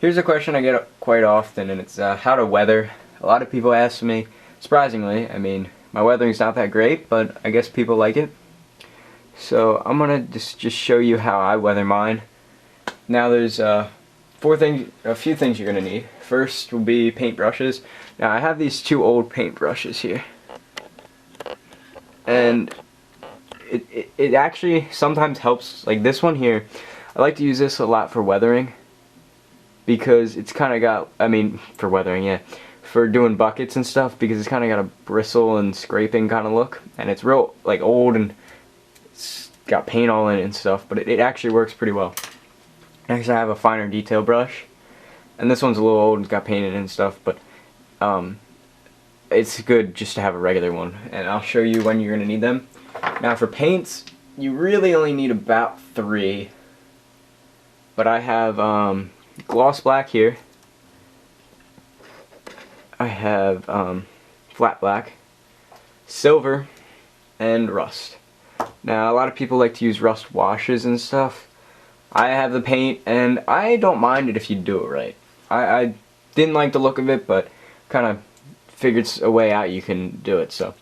Here's a question I get quite often, and it's how to weather. A lot of people ask me, surprisingly, I mean, my weathering's not that great, but I guess people like it. So I'm gonna just show you how I weather mine. Now there's a few things you're gonna need. First will be paintbrushes. Now I have these two old paintbrushes here, and it actually sometimes helps. Like this one here, I like to use this a lot for weathering, because it's kind of got, I mean, for weathering, yeah, for doing buckets and stuff, because it's kind of got a bristle and scraping kind of look, and it's real, like, old, and it's got paint all in it and stuff, but it actually works pretty well. Next, I have a finer detail brush, and this one's a little old and it's got paint in it and stuff, but it's good just to have a regular one, and I'll show you when you're going to need them. Now for paints, you really only need about 3, but I have gloss black here. I have flat black, silver, and rust. Now a lot of people like to use rust washes and stuff. I have the paint, and I don't mind it if you do it right. I didn't like the look of it, but kind of figured a way out you can do it. So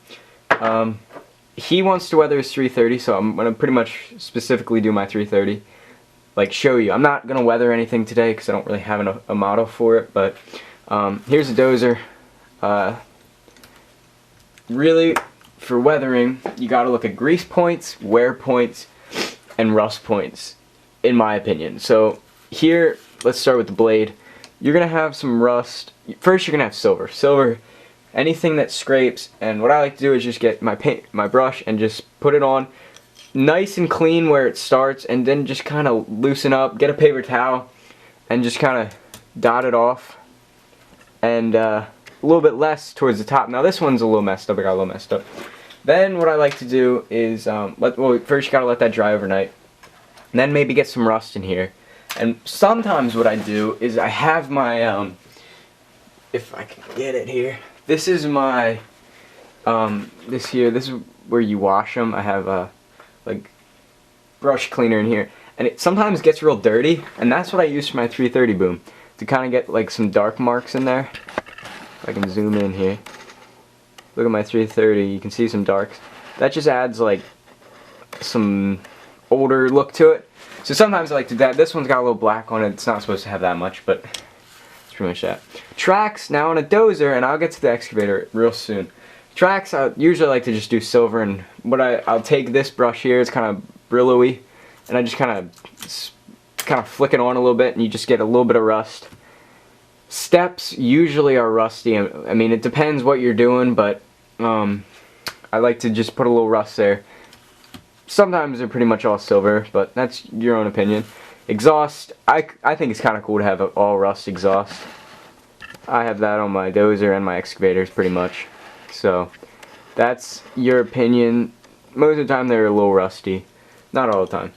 he wants to weather his 330, so I'm gonna pretty much specifically do my 330. Like, show you. I'm not gonna weather anything today because I don't really have a model for it, but here's a dozer. Really, for weathering, you gotta look at grease points, wear points, and rust points, in my opinion. So here, let's start with the blade. You're gonna have some rust. First, you're gonna have silver. Silver, anything that scrapes, and what I like to do is just get my brush and just put it on nice and clean where it starts, and then just kind of loosen up, get a paper towel, and just kind of dot it off, and a little bit less towards the top. Now this one's a little messed up, I got a little messed up. Then what I like to do is, first you gotta let that dry overnight, and then maybe get some rust in here. And sometimes what I do is I have my, if I can get it here, this is my, this is where you wash them. I have like brush cleaner in here, and it sometimes gets real dirty, and that's what I use for my 330 boom, to kind of get like some dark marks in there. If I can zoom in here, look at my 330, you can see some darks. That just adds like some older look to it. So sometimes I like to do that. This one's got a little black on it. It's not supposed to have that much, but it's pretty much that. Tracks, now on a dozer, and I'll get to the excavator real soon. Tracks, I usually like to just do silver, and I'll take this brush here, it's kind of brillo-y, and I just kind of flick it on a little bit, and you just get a little bit of rust. Steps usually are rusty. I mean, it depends what you're doing, but I like to just put a little rust there. Sometimes they're pretty much all silver, but that's your own opinion. Exhaust, I think it's kind of cool to have an all rust exhaust. I have that on my dozer and my excavators pretty much. So that's your opinion. Most of the time they're a little rusty, not all the time.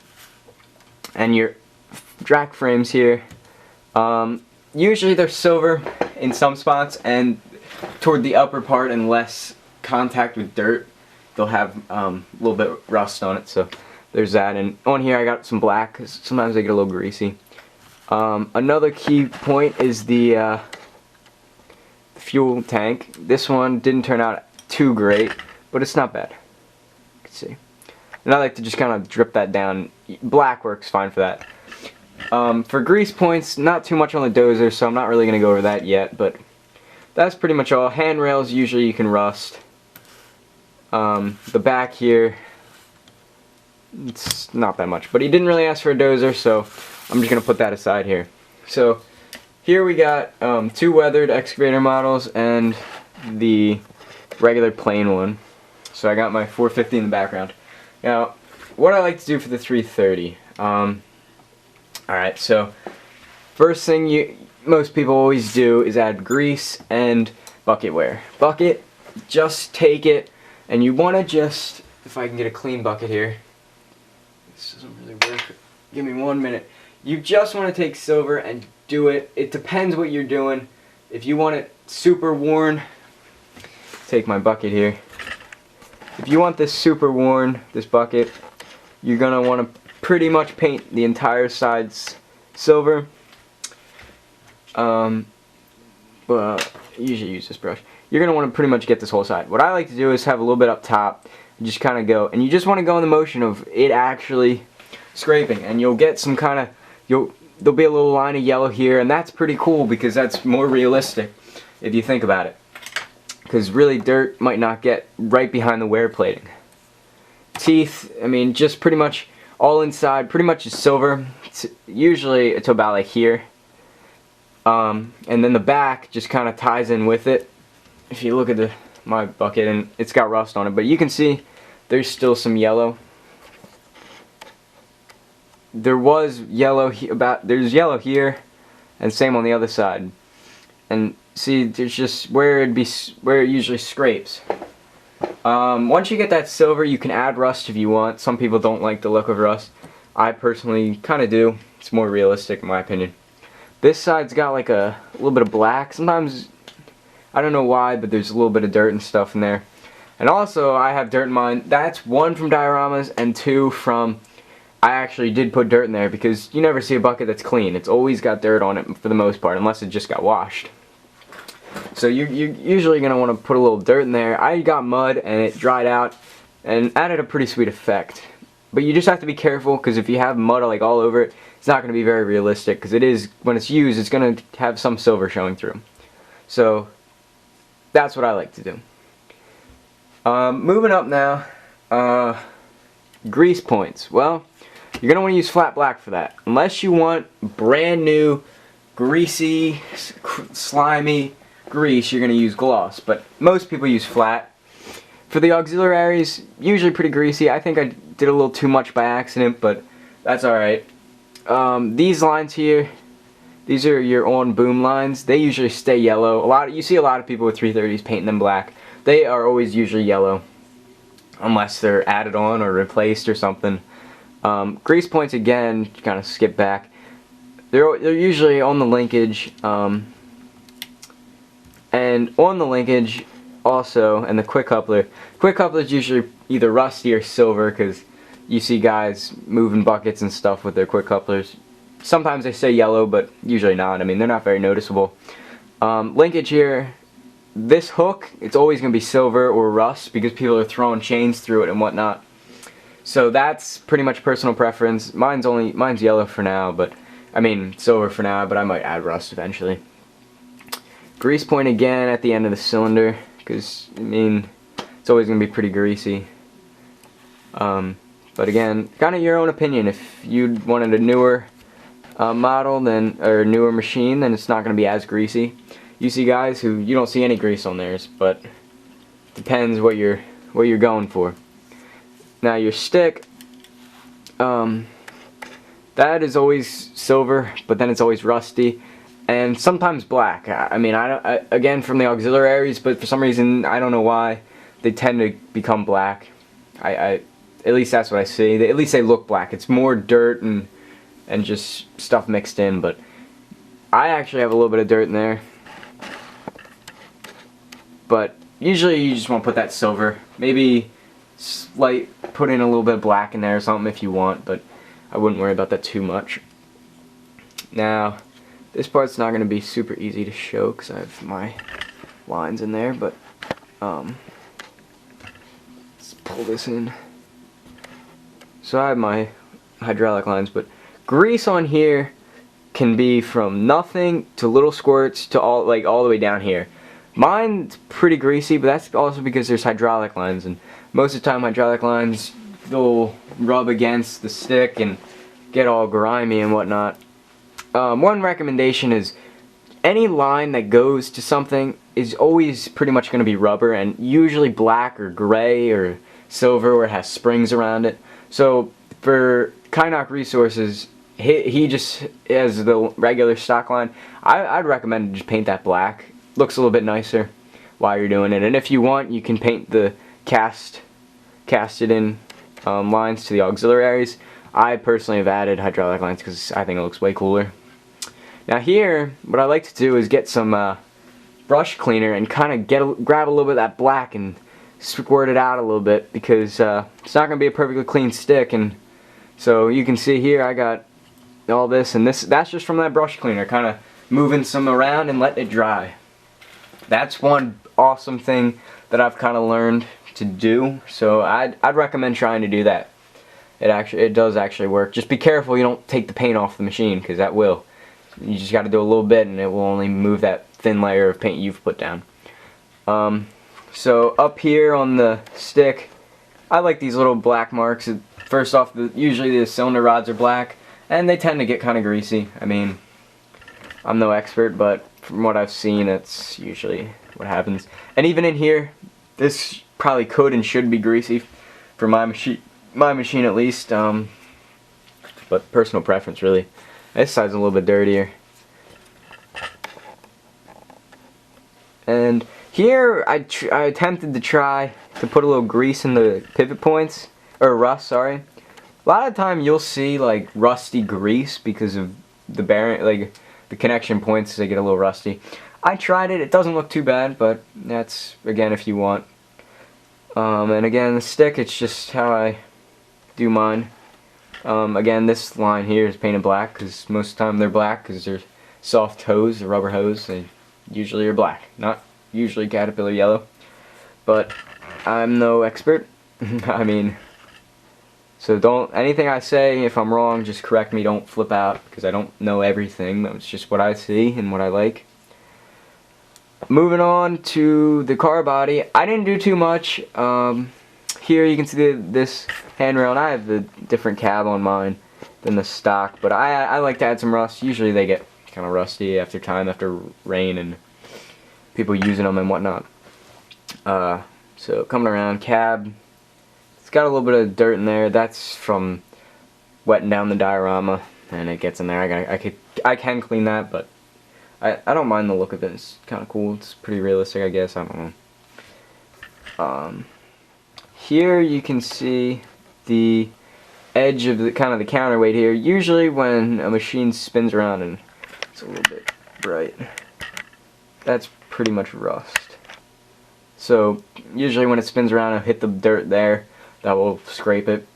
And your track frames here, usually they're silver in some spots, and toward the upper part and less contact with dirt, they'll have a little bit of rust on it. So there's that. And on here I got some black because sometimes they get a little greasy. Another key point is the fuel tank. This one didn't turn out too great, but it's not bad. You can see. And I like to just kind of drip that down. Black works fine for that. For grease points, not too much on the dozer, so I'm not really going to go over that yet, but that's pretty much all. Handrails, usually you can rust. The back here, it's not that much, but he didn't really ask for a dozer, so I'm just going to put that aside here. So here we got 2 weathered excavator models and the regular plain one. So I got my 450 in the background. Now, what I like to do for the 330, alright, so first thing most people always do is add grease and bucket wear. Bucket, just take it, and you want to just, if I can get a clean bucket here, this doesn't really work, give me 1 minute. You just want to take silver and do it. It depends what you're doing. If you want it super worn, take my bucket here. If you want this super worn, this bucket, you're going to want to pretty much paint the entire sides silver. Well, usually use this brush. You're going to want to pretty much get this whole side. What I like to do is have a little bit up top, and just kind of go, and you just want to go in the motion of it actually scraping, and you'll get some kind of, there'll be a little line of yellow here, and that's pretty cool because that's more realistic if you think about it. Because really dirt might not get right behind the wear plating. Teeth, I mean, just pretty much all inside, pretty much is silver. Usually it's about like here. And then the back just kind of ties in with it. If you look at my bucket, and it's got rust on it, but you can see there's still some yellow. There was yellow there's yellow here, and same on the other side. And see, there's just where it usually scrapes. Once you get that silver, you can add rust if you want. Some people don't like the look of rust. I personally kind of do. It's more realistic in my opinion. This side's got like a little bit of black. Sometimes, I don't know why, but there's a little bit of dirt and stuff in there. And also, I have dirt in mine. That's one from dioramas, and two from, I actually did put dirt in there because you never see a bucket that's clean. It's always got dirt on it for the most part, unless it just got washed. So you're usually going to want to put a little dirt in there. I got mud and it dried out and added a pretty sweet effect. But you just have to be careful, because if you have mud like all over it, it's not going to be very realistic, because it is, when it's used, it's going to have some silver showing through. So that's what I like to do. Moving up now, grease points. Well, you're going to want to use flat black for that. Unless you want brand new, greasy, slimy grease, you're going to use gloss. But most people use flat. For the auxiliaries, usually pretty greasy. I think I did a little too much by accident, but that's alright. These lines here, these are your on boom lines. They usually stay yellow. You see a lot of people with 330s painting them black. They are always usually yellow, unless they're added on or replaced or something. Grease points, again, kind of skip back. They're usually on the linkage, and on the linkage also, and the quick coupler. Quick coupler is usually either rusty or silver, because you see guys moving buckets and stuff with their quick couplers. Sometimes they say yellow, but usually not. I mean, they're not very noticeable. Linkage here, this hook, it's always going to be silver or rust, because people are throwing chains through it and whatnot. So that's pretty much personal preference. Mine's yellow for now, but I mean silver for now, but I might add rust eventually. Grease point again at the end of the cylinder, because I mean it's always going to be pretty greasy. But again, kind of your own opinion. If you wanted a newer model, or newer machine, then it's not going to be as greasy. You see guys who you don't see any grease on theirs, but depends what you're going for. Now your stick, that is always silver, but then it's always rusty, and sometimes black. I mean, again from the auxiliaries, but for some reason I don't know why they tend to become black. At least that's what I see. At least they look black. It's more dirt and just stuff mixed in, but I actually have a little bit of dirt in there. But usually you just want to put that silver. Maybe put in a little bit of black in there or something if you want, but I wouldn't worry about that too much. Now, this part's not going to be super easy to show because I have my lines in there, but let's pull this in. So I have my hydraulic lines, but grease on here can be from nothing to little squirts to all the way down here. Mine's pretty greasy, but that's also because there's hydraulic lines, and most of the time hydraulic lines, they'll rub against the stick and get all grimy and whatnot. One recommendation is any line that goes to something is always pretty much going to be rubber, and usually black or gray or silver where it has springs around it. So for Kynoch Resources, he just has the regular stock line. I'd recommend to just paint that black. Looks a little bit nicer while you're doing it. And if you want, you can paint the casted in lines to the auxiliaries. I personally have added hydraulic lines because I think it looks way cooler. Now here, what I like to do is get some brush cleaner and kind of grab a little bit of that black and squirt it out a little bit, because it's not going to be a perfectly clean stick. And so you can see here I got all this, and that's just from that brush cleaner, kind of moving some around and letting it dry. That's one awesome thing that I've kind of learned to do, so I'd recommend trying to do that. It does actually work. Just be careful you don't take the paint off the machine, because that will. You just got to do a little bit and it will only move that thin layer of paint you've put down. So up here on the stick, I like these little black marks. First off, usually the cylinder rods are black and they tend to get kind of greasy. I mean, I'm no expert, but from what I've seen, it's usually what happens. And even in here, this probably could and should be greasy for my machine at least, but personal preference really. This side's a little bit dirtier. And here I attempted to try to put a little grease in the pivot points, or rust, sorry. A lot of the time you'll see like rusty grease because of the bearing, like the connection points, they get a little rusty. I tried it, it doesn't look too bad, but that's again if you want. And again, the stick, it's just how I do mine. Again, this line here is painted black because most of the time they're black because they're soft hose, the rubber hose. They usually are black, not usually Caterpillar yellow. But I'm no expert. I mean, so don't, anything I say, if I'm wrong, just correct me, don't flip out, because I don't know everything. That's just what I see and what I like. Moving on to the car body, I didn't do too much. Here you can see this handrail, and I have the different cab on mine than the stock, but I like to add some rust. Usually they get kind of rusty after time, after rain and people using them and whatnot. So coming around, cab, it's got a little bit of dirt in there. That's from wetting down the diorama, and it gets in there. I can clean that, but I don't mind the look of it. It's kind of cool. It's pretty realistic, I guess. I don't know. Here you can see the edge of the kind of the counterweight here. Usually when a machine spins around, and it's a little bit bright, that's pretty much rust. So usually when it spins around and hit the dirt there, that will scrape it.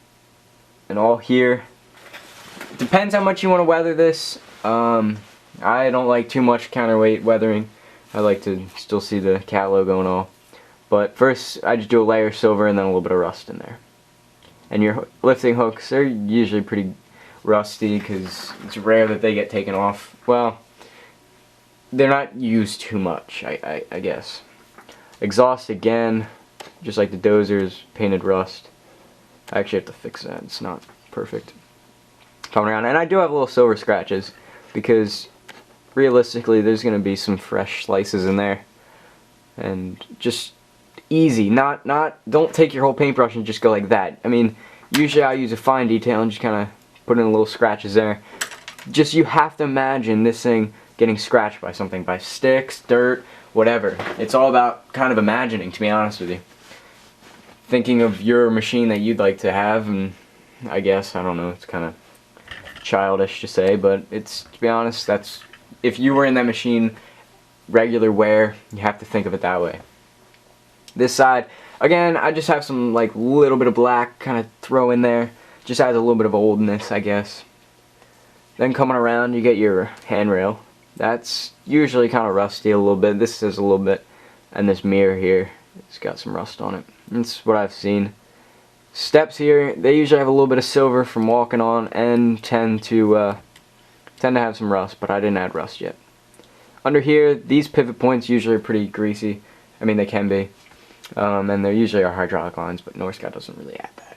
And all here, depends how much you want to weather this. I don't like too much counterweight weathering. I like to still see the cat logo and all. But first, I just do a layer of silver and then a little bit of rust in there. And your lifting hooks, they're usually pretty rusty because it's rare that they get taken off. Well, they're not used too much, I guess. Exhaust, again, just like the dozers, painted rust. I actually have to fix that. It's not perfect. Coming around, and I do have little silver scratches because realistically, there's going to be some fresh slices in there. And just easy, don't take your whole paintbrush and just go like that. I mean, usually I use a fine detail and just kind of put in little scratches there. Just, you have to imagine this thing getting scratched by something, by sticks, dirt, whatever. It's all about kind of imagining, to be honest with you. Thinking of your machine that you'd like to have, and I guess, I don't know, it's kind of childish to say, but it's, to be honest, that's, if you were in that machine, regular wear, you have to think of it that way. This side, again, I just have some like little bit of black kind of throw in there. Just adds a little bit of oldness, I guess. Then coming around, you get your handrail. That's usually kind of rusty a little bit. This is a little bit, and this mirror here, it's got some rust on it. That's what I've seen. Steps here, they usually have a little bit of silver from walking on, and tend to have some rust, but I didn't add rust yet. Under here, these pivot points usually are pretty greasy. I mean, they can be. And they usually are hydraulic lines, but Norscot doesn't really add that.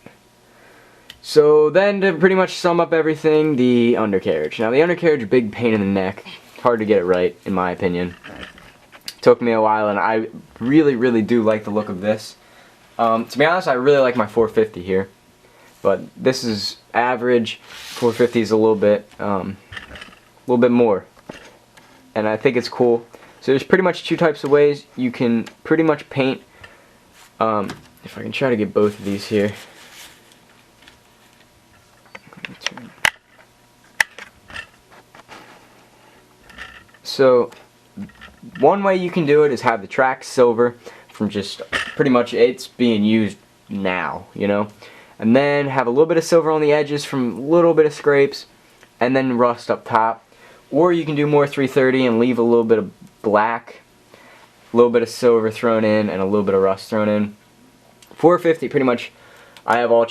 So then, to pretty much sum up everything, the undercarriage. Now, the undercarriage, big pain in the neck. Hard to get it right, in my opinion. Took me a while, and I really do like the look of this. To be honest, I really like my 450 here. But this is average. 450 is a little bit more. And I think it's cool. So there's pretty much two types of ways you can pretty much paint. If I can try to get both of these here. So one way you can do it is have the track silver from just pretty much it's being used now, you know. And then have a little bit of silver on the edges from a little bit of scrapes, and then rust up top. or you can do more 330 and leave a little bit of black, a little bit of silver thrown in, and a little bit of rust thrown in. 450, pretty much, I have all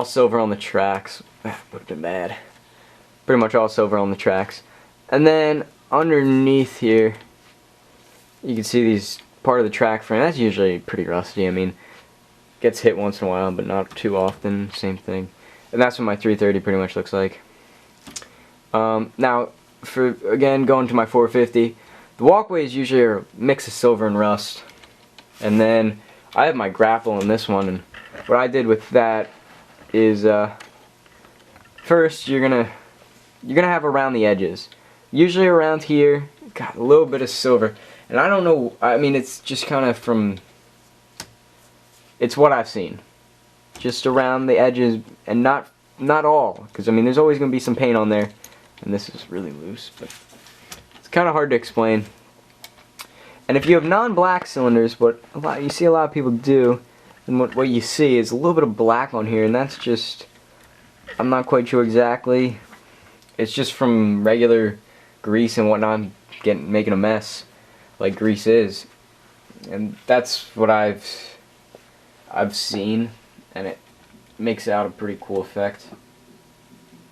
silver on the tracks. Would have been bad. Pretty much all silver on the tracks. And then underneath here, you can see these part of the track frame. That's usually pretty rusty. I mean, gets hit once in a while, but not too often. Same thing. And that's what my 330 pretty much looks like. Now, for again going to my 450, the walkway is usually a mix of silver and rust. And then I have my grapple in this one, and what I did with that is first you're gonna have around the edges, usually around here, got a little bit of silver, and I don't know, I mean, it's just kind of from, it's what I've seen, just around the edges, and not all, because I mean there's always gonna be some paint on there, and this is really loose, but it's kind of hard to explain. And if you have non-black cylinders, what you see a lot of people do, and what you see is a little bit of black on here, and that's just, I'm not quite sure exactly. It's just from regular grease and whatnot making a mess, like grease is, and that's what I've seen, and it makes out a pretty cool effect.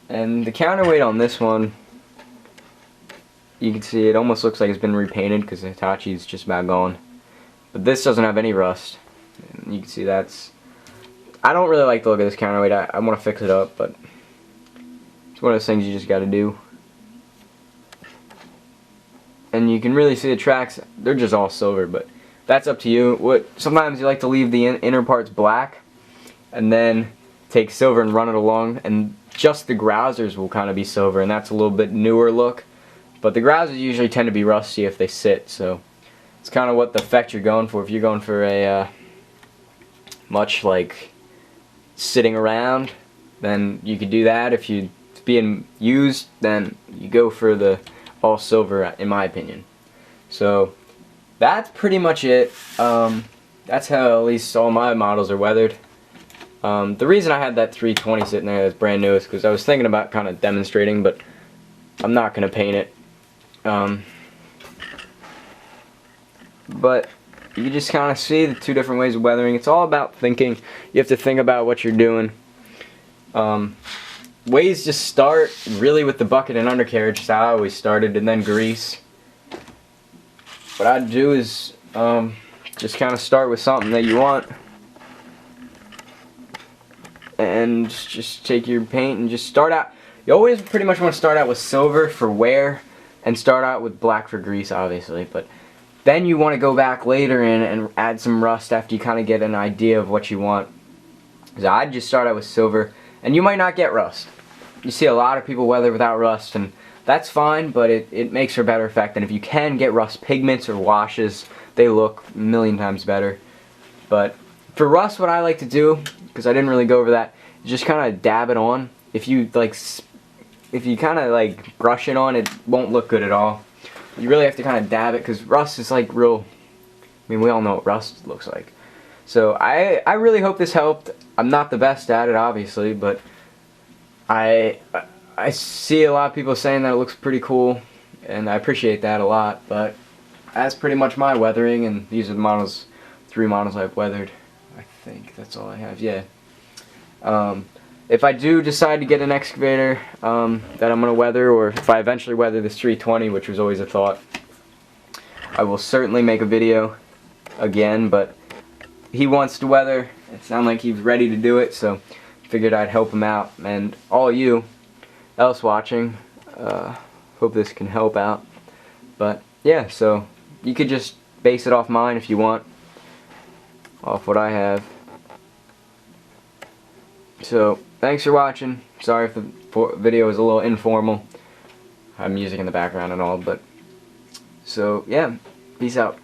And the counterweight on this one, you can see it almost looks like it's been repainted because the Hitachi's just about gone. But this doesn't have any rust. And you can see that's, I don't really like the look of this counterweight. I want to fix it up, but it's one of those things you just got to do. And you can really see the tracks, they're just all silver, but that's up to you. Sometimes you like to leave the inner parts black and then take silver and run it along, and just the grousers will kind of be silver, and that's a little bit newer look. But the grousers usually tend to be rusty if they sit, so it's kind of what the effect you're going for. If you're going for a much like sitting around, then you could do that. If it's being used, then you go for the all silver, in my opinion. So that's pretty much it. That's how at least all my models are weathered. The reason I had that 320 sitting there that's brand new is because I was thinking about kind of demonstrating, but I'm not going to paint it. But you just kind of see the two different ways of weathering. It's all about thinking. You have to think about what you're doing. Ways to start really with the bucket and undercarriage, so I always started, and then grease. What I'd do is just kind of start with something that you want, and just take your paint and just start out. You always pretty much want to start out with silver for wear and start out with black for grease, obviously, but then you want to go back later in and add some rust after you kind of get an idea of what you want. So I'd just start out with silver, and you might not get rust. You see a lot of people weather without rust, and that's fine, but it makes for a better effect. And if you can get rust pigments or washes, they look a million times better. But for rust, what I like to do, because I didn't really go over that, is just kind of dab it on. If you kind of like brush it on, it won't look good at all. You really have to kind of dab it, because rust is like real, I mean, we all know what rust looks like. So I really hope this helped. I'm not the best at it, obviously, but I see a lot of people saying that it looks pretty cool, and I appreciate that a lot. But that's pretty much my weathering, and these are the models, 3 models I've weathered. I think that's all I have, yeah. If I do decide to get an excavator that I'm going to weather, or if I eventually weather this 320, which was always a thought, I will certainly make a video again. But he wants to weather. It sounded like he's ready to do it, so figured I'd help him out. And all you else watching, hope this can help out. But yeah, so you could just base it off mine if you want, off what I have. So thanks for watching. Sorry if the video is a little informal. I have music in the background and all, but so yeah, peace out.